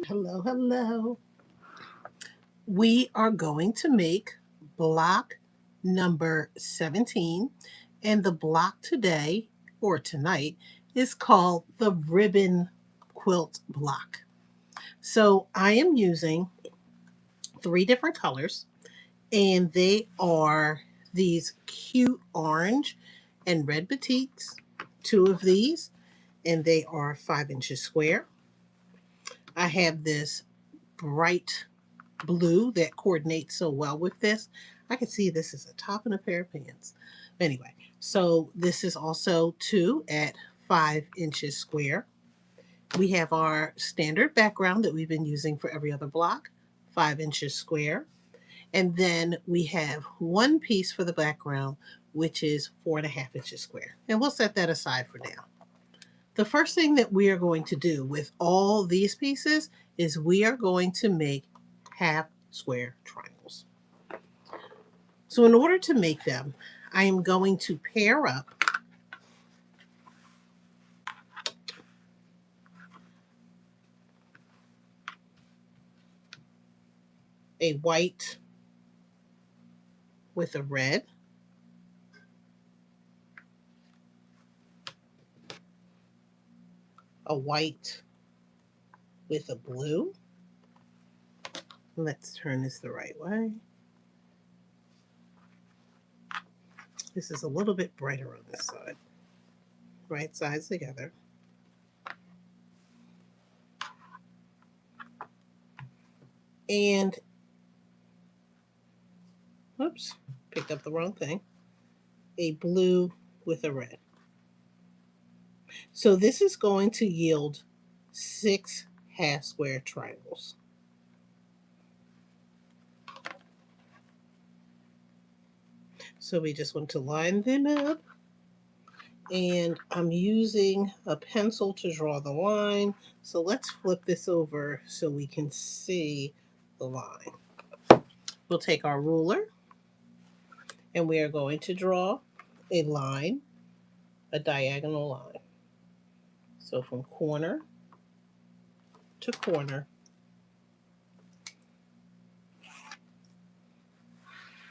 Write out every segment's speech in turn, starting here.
Hello, hello. We are going to make block number 17, and the block today or tonight is called the ribbon quilt block. So I am using three different colors, and they are these cute orange and red batiks, two of these, and they are 5 inches square. I have this bright blue that coordinates so well with this. I can see this is a top and a pair of pants. Anyway, so this is also two at 5 inches square. We have our standard background that we've been using for every other block, 5 inches square. And then we have one piece for the background, which is 4.5 inches square. And we'll set that aside for now. The first thing that we are going to do with all these pieces is we are going to make half square triangles. So in order to make them, I am going to pair up a white with a red, a white with a blue. Let's turn this the right way. This is a little bit brighter on this side. Right sides together. And, oops, picked up the wrong thing. A blue with a red. So this is going to yield 6 half square triangles. So we just want to line them up. And I'm using a pencil to draw the line. So let's flip this over so we can see the line. We'll take our ruler and we are going to draw a line, a diagonal line. So from corner to corner,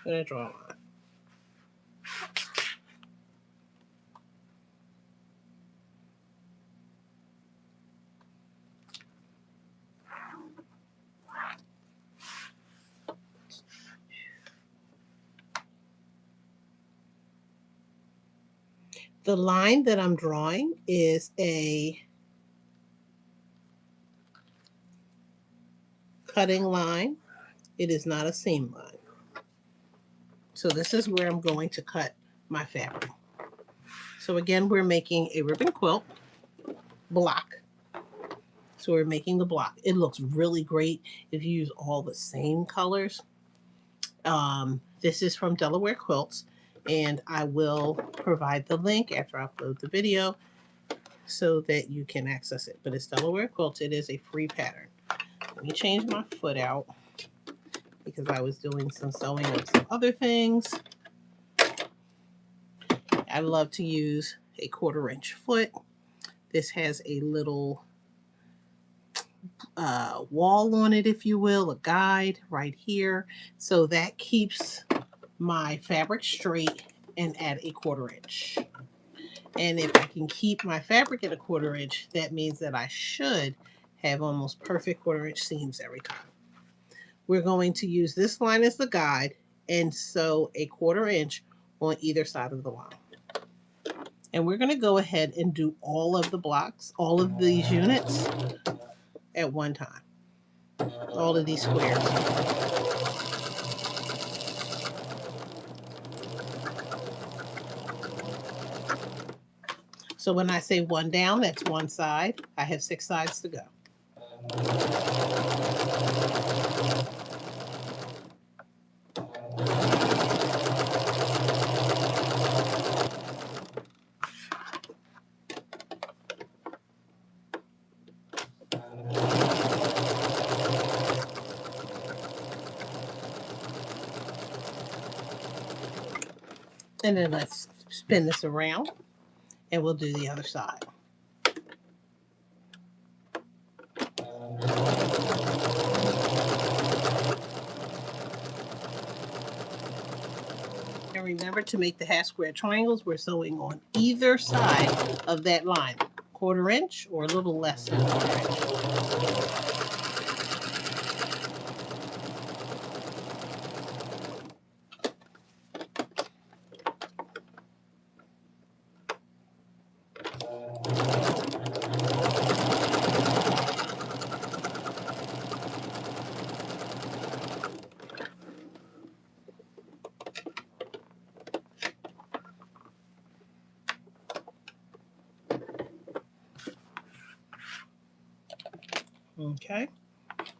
I'm going to draw a line. The line that I'm drawing is a cutting line. It is not a seam line. So this is where I'm going to cut my fabric. So again, we're making a ribbon quilt block. So we're making the block. It looks really great if you use all the same colors. This is from Delaware Quilts, and I will provide the link after I upload the video so that you can access it. But it's Delaware Quilts. It is a free pattern. Let me change my foot out because I was doing some sewing of some other things. I love to use a 1/4 inch foot. This has a little wall on it, if you will, a guide right here. So that keeps my fabric straight and at a 1/4 inch. And if I can keep my fabric at a 1/4 inch, that means that I should have almost perfect 1/4 inch seams every time. We're going to use this line as the guide and sew a 1/4 inch on either side of the line. And we're going to go ahead and do all of the blocks, all of these units at one time. All of these squares. So when I say one down, that's one side. I have 6 sides to go. And then let's spin this around and we'll do the other side. remember, to make the half square triangles, we're sewing on either side of that line, 1/4 inch or a little less than 1/4 inch. Okay,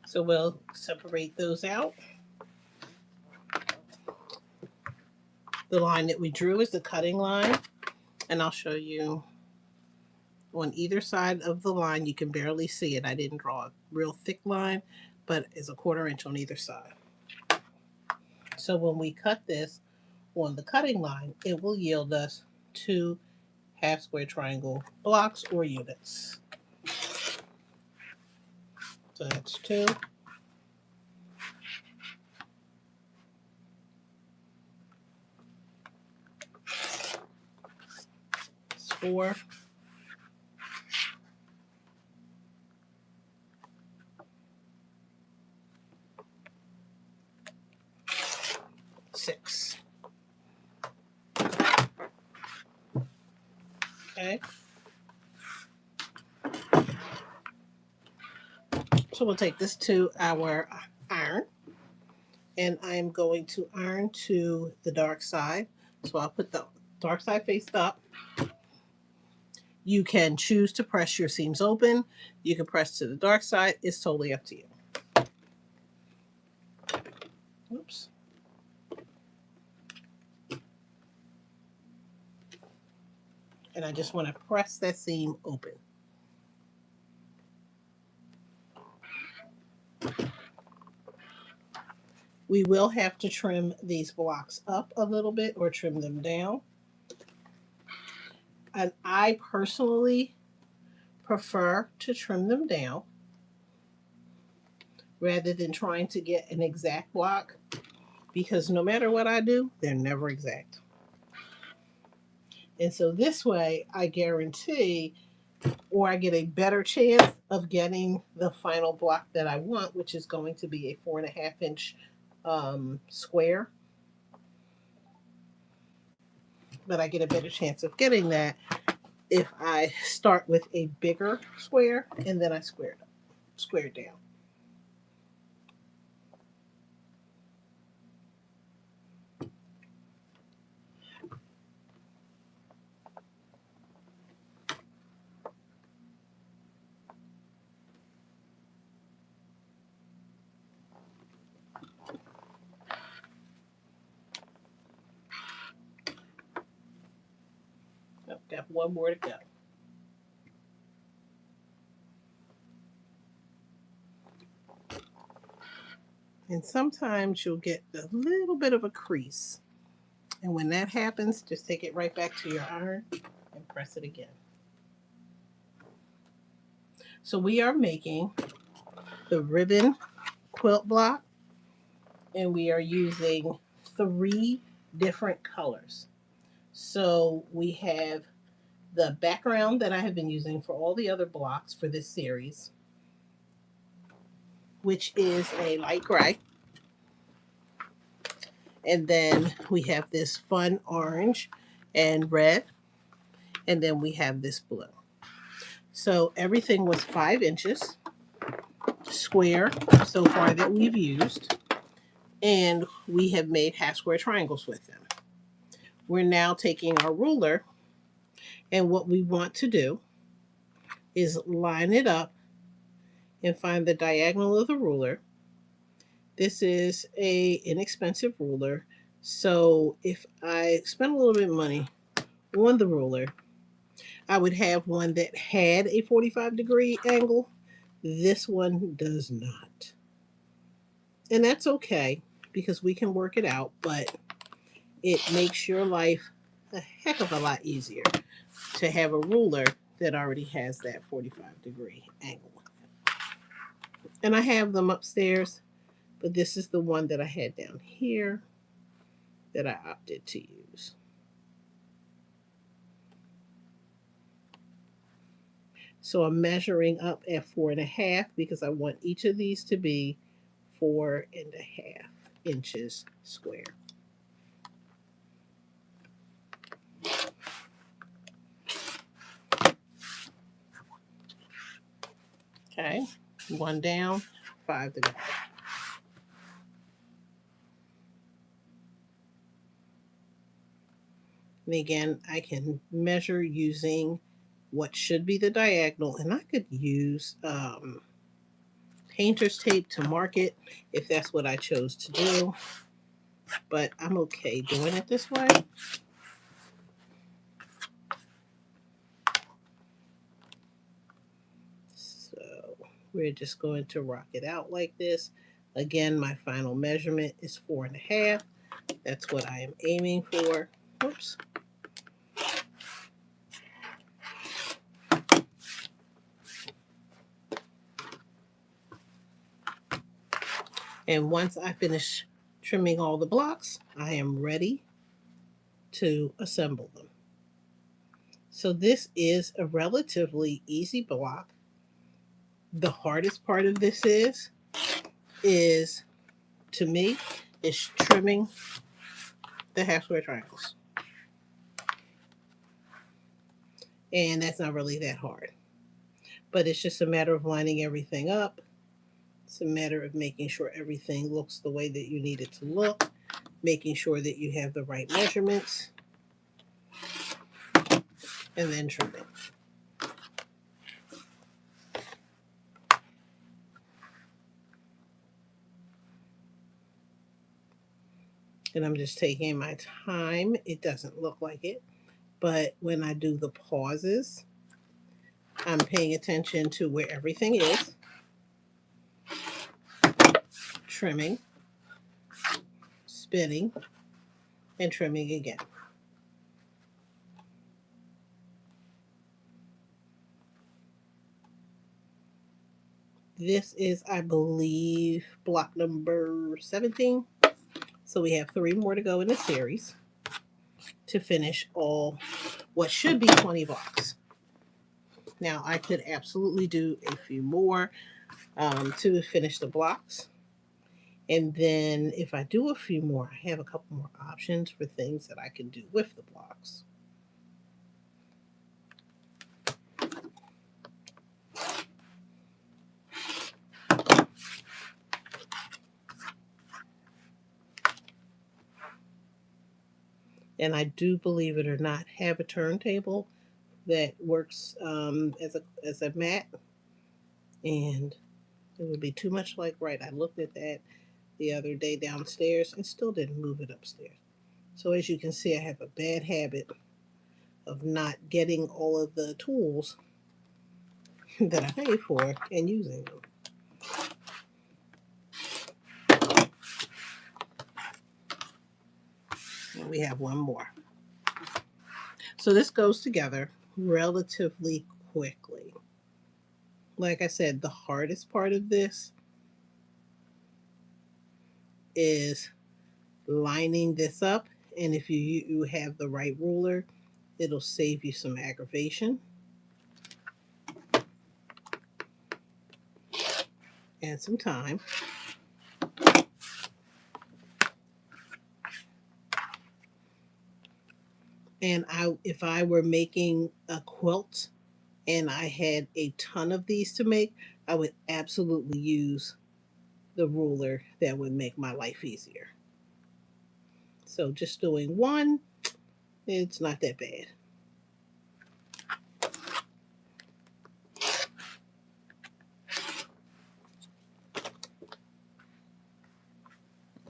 so we'll separate those out. The line that we drew is the cutting line, and I'll show you on either side of the line. You can barely see it. I didn't draw a real thick line, but it's a 1/4 inch on either side. So when we cut this on the cutting line, it will yield us 2 half square triangle blocks or units. So that's 2. It's 4. 6. Okay. So we'll take this to our iron, and I'm going to iron to the dark side. So I'll put the dark side faced up. You can choose to press your seams open. You can press to the dark side. It's totally up to you. Oops. And I just want to press that seam open. We will have to trim these blocks up a little bit or trim them down. And I personally prefer to trim them down rather than trying to get an exact block, because no matter what I do, they're never exact. And so this way I guarantee, or I get a better chance of getting the final block that I want, which is going to be a 4.5 inch square. But I get a better chance of getting that if I start with a bigger square and then I square it down. Oh, got one more to go. And sometimes you'll get a little bit of a crease. And when that happens, just take it right back to your iron and press it again. So we are making the ribbon quilt block, and we are using 3 different colors. So we have the background that I have been using for all the other blocks for this series, which is a light gray. And then we have this fun orange and red. And then we have this blue. So everything was 5 inches square so far that we've used. And we have made half square triangles with them. We're now taking our ruler, and what we want to do is line it up and find the diagonal of the ruler. This is a inexpensive ruler, so if I spend a little bit of money on the ruler, I would have one that had a 45-degree angle. This one does not. And that's okay, because we can work it out, but it makes your life a heck of a lot easier to have a ruler that already has that 45-degree angle. And I have them upstairs, but this is the one that I had down here that I opted to use. So I'm measuring up at 4.5 because I want each of these to be 4.5 inches square. Okay, one down, 5 to go. And again, I can measure using what should be the diagonal, and I could use painter's tape to mark it if that's what I chose to do, but I'm okay doing it this way. So we're just going to rock it out like this. Again, my final measurement is 4.5. That's what I am aiming for. Oops. And once I finish trimming all the blocks, I am ready to assemble them. So this is a relatively easy block. The hardest part of this is to me, is trimming the half square triangles. And that's not really that hard. But it's just a matter of lining everything up. It's a matter of making sure everything looks the way that you need it to look, making sure that you have the right measurements, and then trimming. And I'm just taking my time. It doesn't look like it, but when I do the pauses, I'm paying attention to where everything is, trimming, spinning, and trimming again. This is, I believe, block number 17. So we have 3 more to go in the series to finish all what should be 20 blocks. Now, I could absolutely do a few more to finish the blocks. And then if I do a few more, I have a couple more options for things that I can do with the blocks. And I do, believe it or not, have a turntable that works as a mat. And it would be too much like right. I looked at that the other day downstairs and still didn't move it upstairs. So as you can see, I have a bad habit of not getting all of the tools that I pay for and using them. And we have one more. So this goes together relatively quickly. Like I said, the hardest part of this is lining this up. And if you have the right ruler, it'll save you some aggravation and some time. And if I were making a quilt and I had a ton of these to make, I would absolutely use the ruler. That would make my life easier. So just doing one, it's not that bad.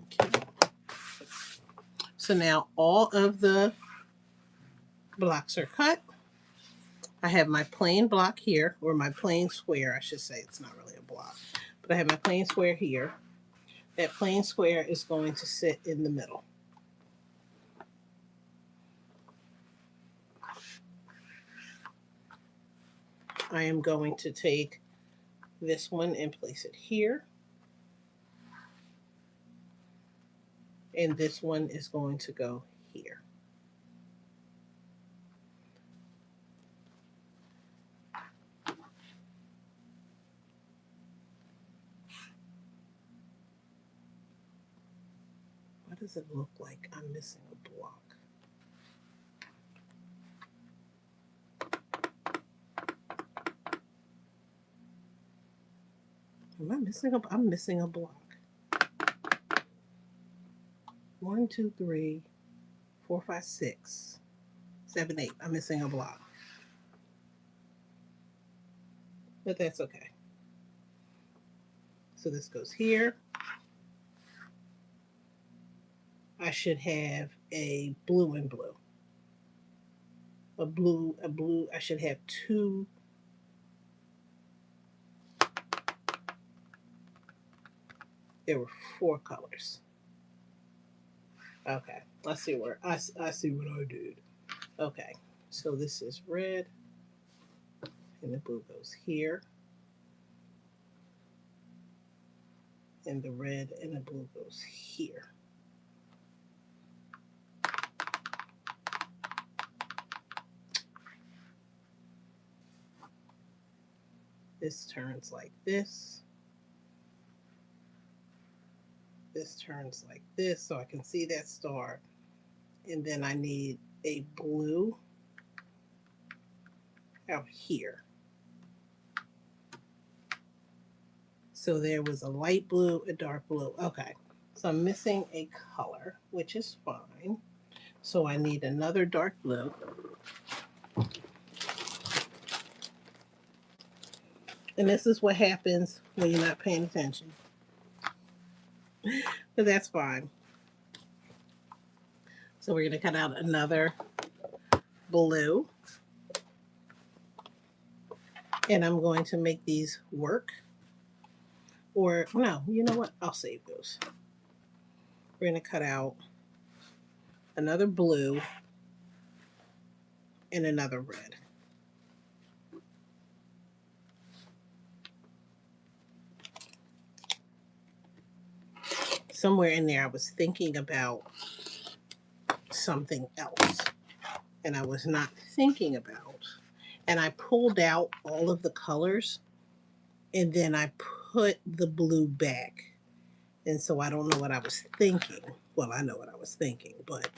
Okay. So now all of the blocks are cut. I have my plain block here, or my plain square, I should say. It's not really a block, but I have my plain square here. That plain square is going to sit in the middle. I am going to take this one and place it here. And this one is going to go here. What does it look like? I'm missing a block. Am I missing a? I'm missing a block. 1, 2, 3, 4, 5, 6, 7, 8. I'm missing a block. But that's okay. So this goes here. I should have a blue and blue. A blue. I should have two. There were 4 colors. Okay, I see where I see what I did. Okay, so this is red, and the blue goes here, and the red and the blue goes here. This turns like this. This turns like this, so I can see that star. And then I need a blue out here. So there was a light blue, a dark blue. Okay, so I'm missing a color, which is fine. So I need another dark blue. And this is what happens when you're not paying attention. But that's fine. So we're going to cut out another blue. And I'm going to make these work. Or, no, you know what? I'll save those. We're going to cut out another blue and another red. Somewhere in there, I was thinking about something else. And I was not thinking about. And I pulled out all of the colors. And then I put the blue back. And so I don't know what I was thinking. Well, I know what I was thinking, but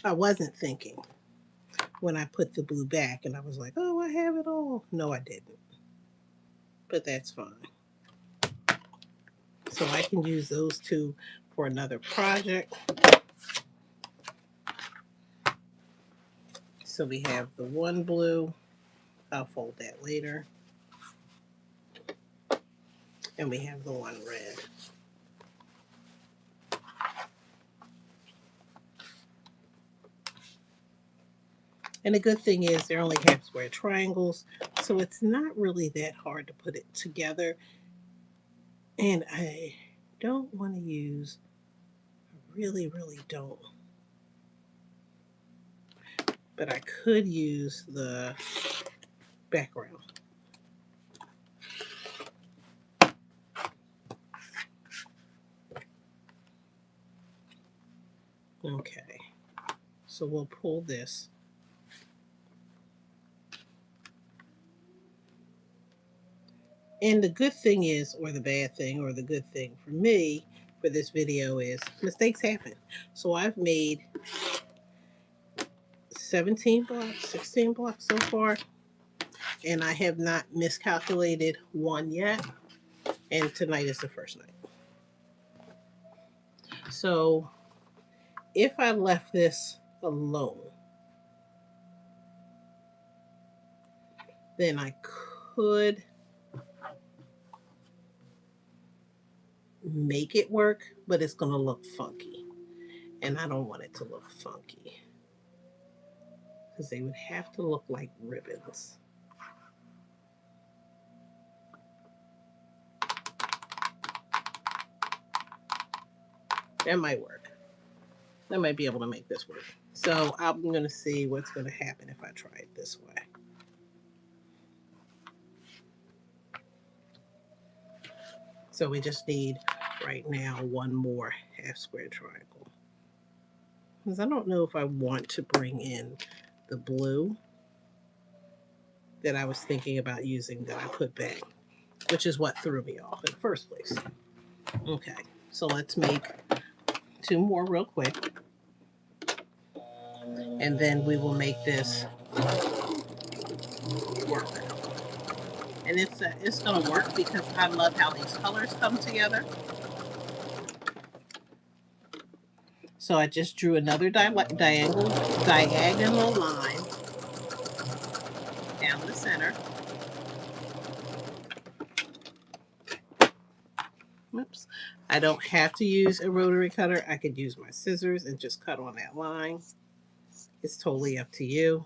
I wasn't thinking when I put the blue back. And I was like, oh, I have it all. No, I didn't. But that's fine. So I can use those two for another project. So we have the one blue. I'll fold that later. And we have the one red. And the good thing is they're only half square triangles, so it's not really that hard to put it together. And I don't want to use, I really, really don't. But I could use the background. Okay, so we'll pull this. And the good thing is, or the bad thing, or the good thing for me for this video is mistakes happen. So I've made 17 blocks, 16 blocks so far, and I have not miscalculated one yet. And tonight is the first night. So if I left this alone, then I could make it work, but it's going to look funky. And I don't want it to look funky because they would have to look like ribbons. That might work. I might be able to make this work. So I'm going to see what's going to happen if I try it this way. So we just need right now one more half square triangle. Because I don't know if I want to bring in the blue that I was thinking about using that I put back, which is what threw me off in the first place. Okay, so let's make 2 more real quick. And then we will make this work. And it's going to work because I love how these colors come together. So I just drew another diagonal line down the center. Oops. I don't have to use a rotary cutter. I could use my scissors and just cut on that line. It's totally up to you.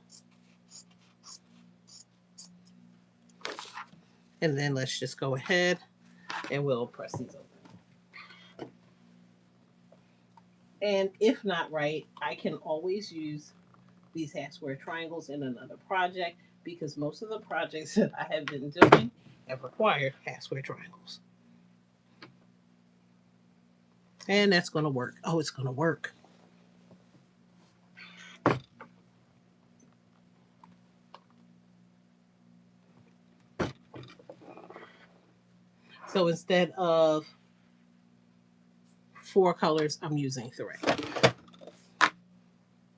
And then let's just go ahead and we'll press these open. And if not right, I can always use these half square triangles in another project because most of the projects that I have been doing have required half square triangles. And that's going to work. Oh, it's going to work. So instead of 4 colors, I'm using 3.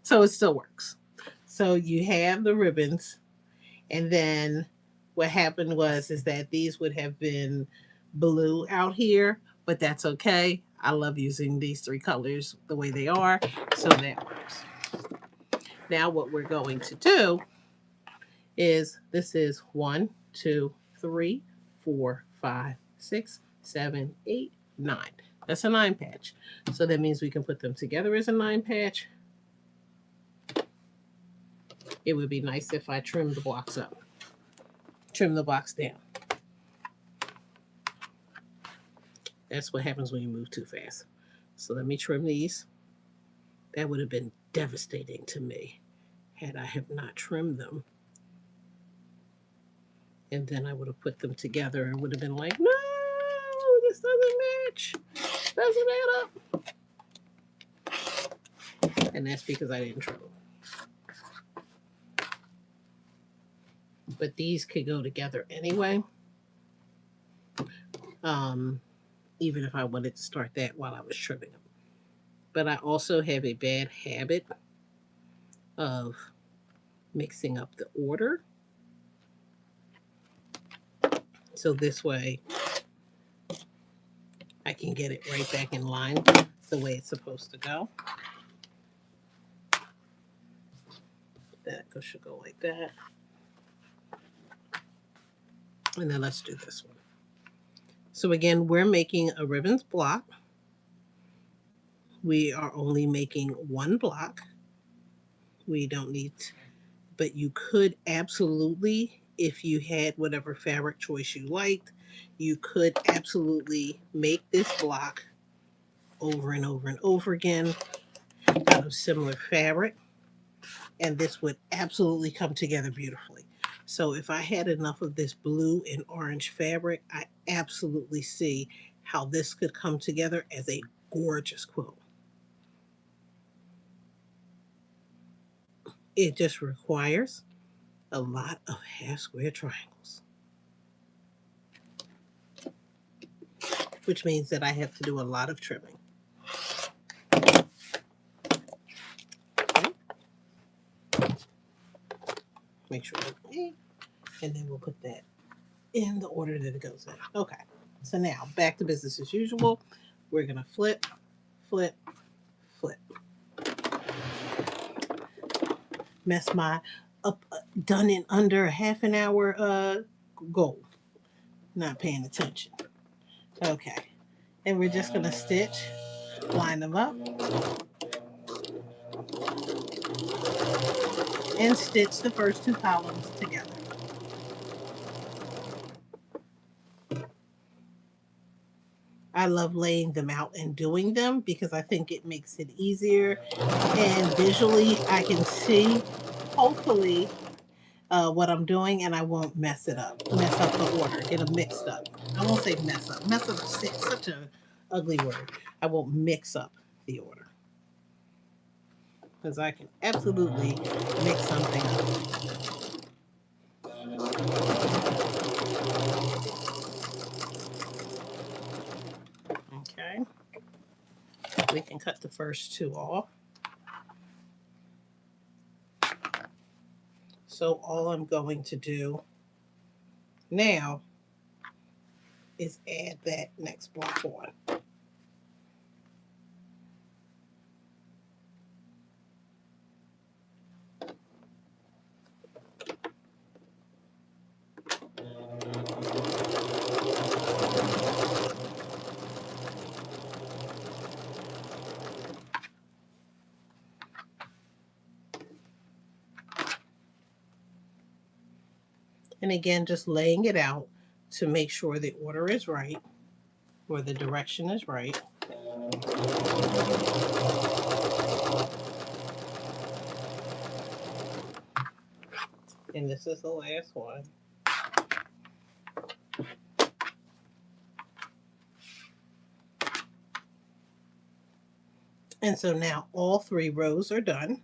So it still works. So you have the ribbons, and then what happened is that these would have been blue out here, but that's okay. I love using these 3 colors the way they are, so that works. Now what we're going to do is this is 1, 2, 3, 4, 5, 6, 7, 8, 9. That's a 9 patch. So that means we can put them together as a 9 patch. It would be nice if I trimmed the blocks up. Trim the blocks down. That's what happens when you move too fast. So let me trim these. That would have been devastating to me had I have not trimmed them. And then I would have put them together and would have been like, no, this doesn't match. Doesn't add up. And that's because I didn't trim them. But these could go together anyway. Even if I wanted to start that while I was trimming them. But I also have a bad habit of mixing up the order. So this way I can get it right back in line the way it's supposed to go. That should go like that. And then let's do this one. So again, we're making a ribbons block. We are only making 1 block. We don't need, but you could absolutely, if you had whatever fabric choice you liked, you could absolutely make this block over and over and over again out of similar fabric. And this would absolutely come together beautifully. So if I had enough of this blue and orange fabric, I absolutely see how this could come together as a gorgeous quilt. It just requires a lot of half square triangles, which means that I have to do a lot of trimming. Okay. Make sure, and then we'll put that in the order that it goes in. Okay, so now back to business as usual. We're gonna flip, flip, flip. Mess my up done in under a half an hour goal. Not paying attention. Okay, and we're just gonna stitch, line them up, and stitch the first 2 columns together. I love laying them out and doing them because I think it makes it easier, and visually I can see hopefully what I'm doing, and I won't mess up the order, get them mixed up. I won't say mess up. Mess up is such a ugly word. I won't mix up the order because I can absolutely mix something up. Okay, we can cut the first two off. So all I'm going to do now is add that next block on. And again, just laying it out to make sure the order is right or the direction is right. And this is the last one. And so now all 3 rows are done.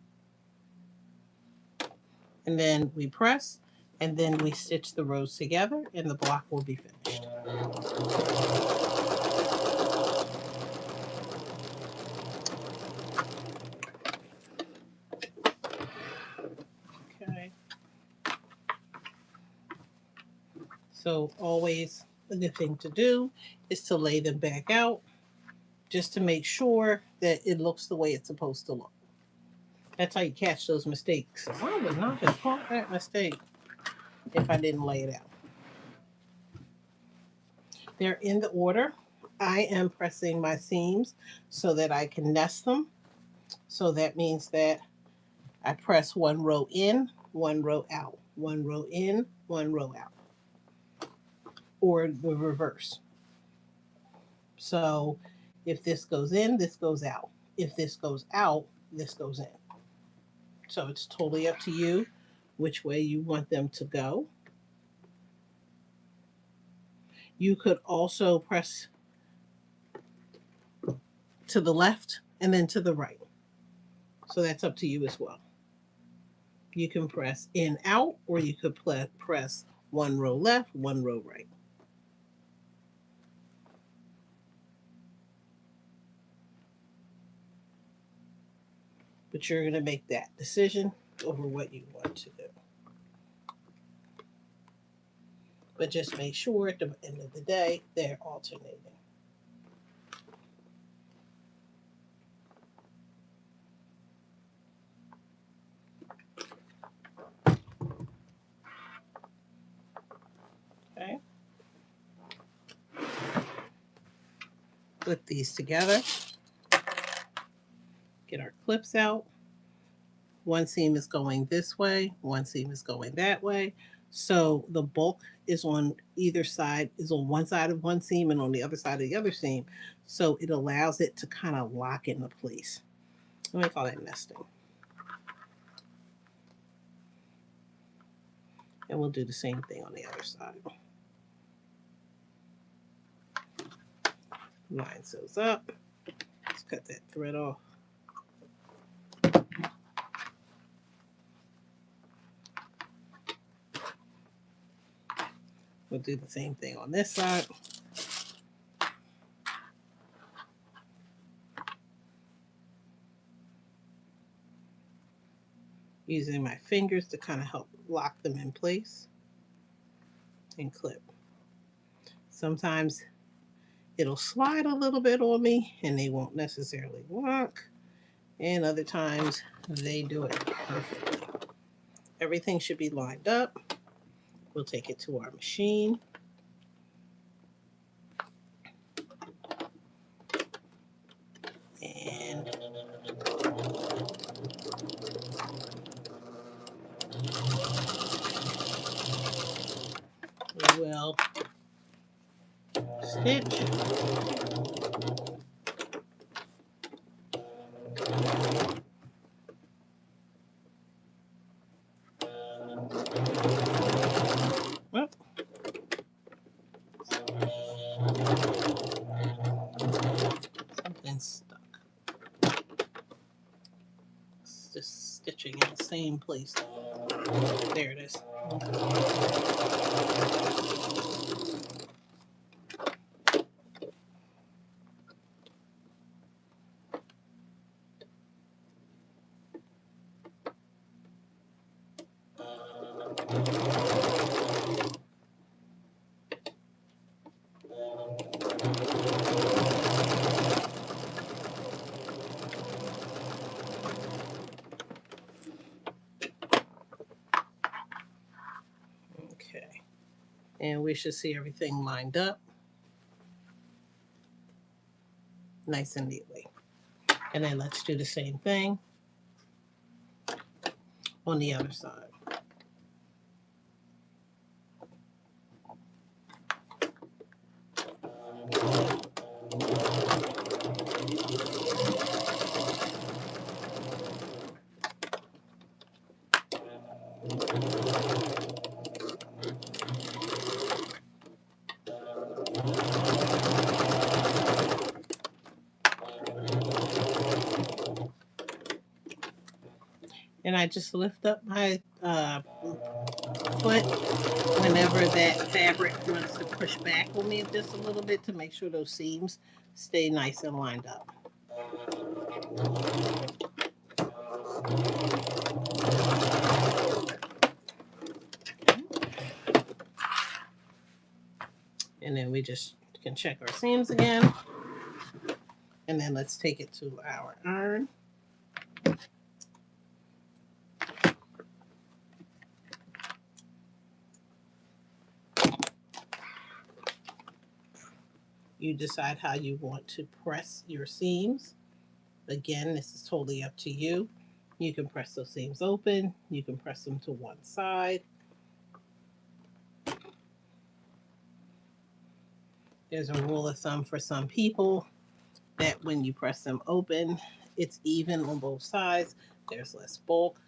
And then we press, and then we stitch the rows together, and the block will be finished. Okay. So always a good thing to do is to lay them back out just to make sure that it looks the way it's supposed to look. That's how you catch those mistakes. I would not have caught that mistake if I didn't lay it out. They're in the order. I am pressing my seams so that I can nest them. So that means that I press 1 row in, 1 row out, 1 row in, 1 row out, or the reverse. So if this goes in, this goes out. If this goes out, this goes in. So it's totally up to you which way you want them to go. You could also press to the left and then to the right. So that's up to you as well. You can press in, out, or you could press 1 row left, 1 row right. But you're going to make that decision over what you want to do. But just make sure at the end of the day, they're alternating. Okay. Put these together. Get our clips out. 1 seam is going this way, 1 seam is going that way. So the bulk is on either side, is on one side of 1 seam and on the other side of the other seam. So it allows it to kind of lock into place. Let me call that nesting. And we'll do the same thing on the other side. Line sews up. Let's cut that thread off. We'll do the same thing on this side. Using my fingers to kind of help lock them in place and clip. Sometimes it'll slide a little bit on me and they won't necessarily work. And other times they do it perfectly. Everything should be lined up. We'll take it to our machine. And we will stitch. same place. There it is. Okay. And we should see everything lined up nice and neatly. And then let's do the same thing on the other side. And I just lift up my foot whenever that fabric wants to push back on me just a little bit to make sure those seams stay nice and lined up. And then we just can check our seams again. And then let's take it to our iron. You decide how you want to press your seams. Again, this is totally up to you. You can press those seams open. You can press them to one side. There's a rule of thumb for some people that when you press them open, it's even on both sides. There's less bulk.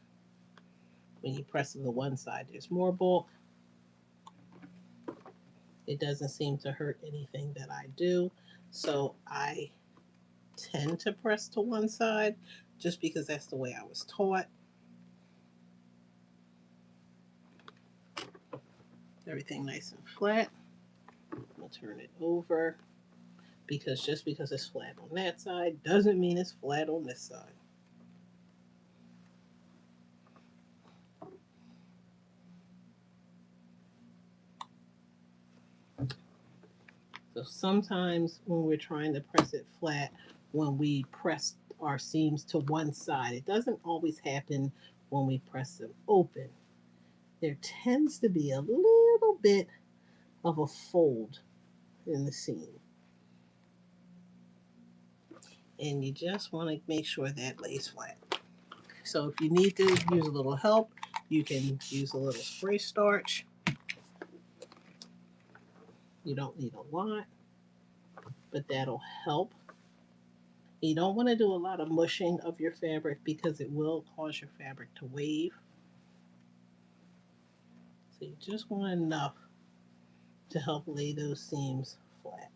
When you press them to one side, there's more bulk. It doesn't seem to hurt anything that I do. So I tend to press to one side just because that's the way I was taught. Everything nice and flat. I'll turn it over because just because it's flat on that side doesn't mean it's flat on this side. So sometimes when we're trying to press it flat, when we press our seams to one side, it doesn't always happen when we press them open. There tends to be a little bit of a fold in the seam. And you just want to make sure that lays flat. So if you need to use a little help, you can use a little spray starch. You don't need a lot, but that'll help. You don't want to do a lot of mushing of your fabric because it will cause your fabric to wave. So you just want enough to help lay those seams flat.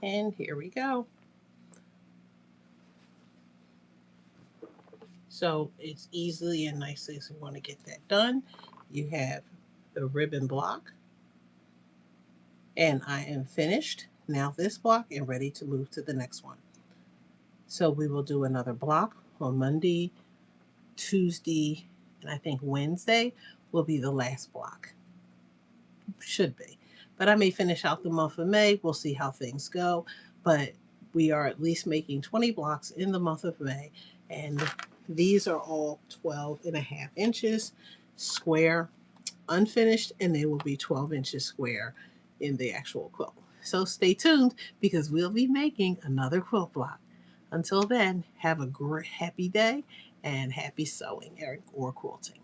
And here we go. So it's easily and nicely as we want to get that done. You have the ribbon block, and I am finished now this block and ready to move to the next one. So we will do another block on Monday, Tuesday, and I think Wednesday will be the last block. Should be. But I may finish out the month of May. We'll see how things go. But we are at least making 20 blocks in the month of May. And these are all 12.5 inches square, unfinished, and they will be 12 inches square in the actual quilt. So stay tuned because we'll be making another quilt block. Until then, have a great, happy day and happy sewing or quilting.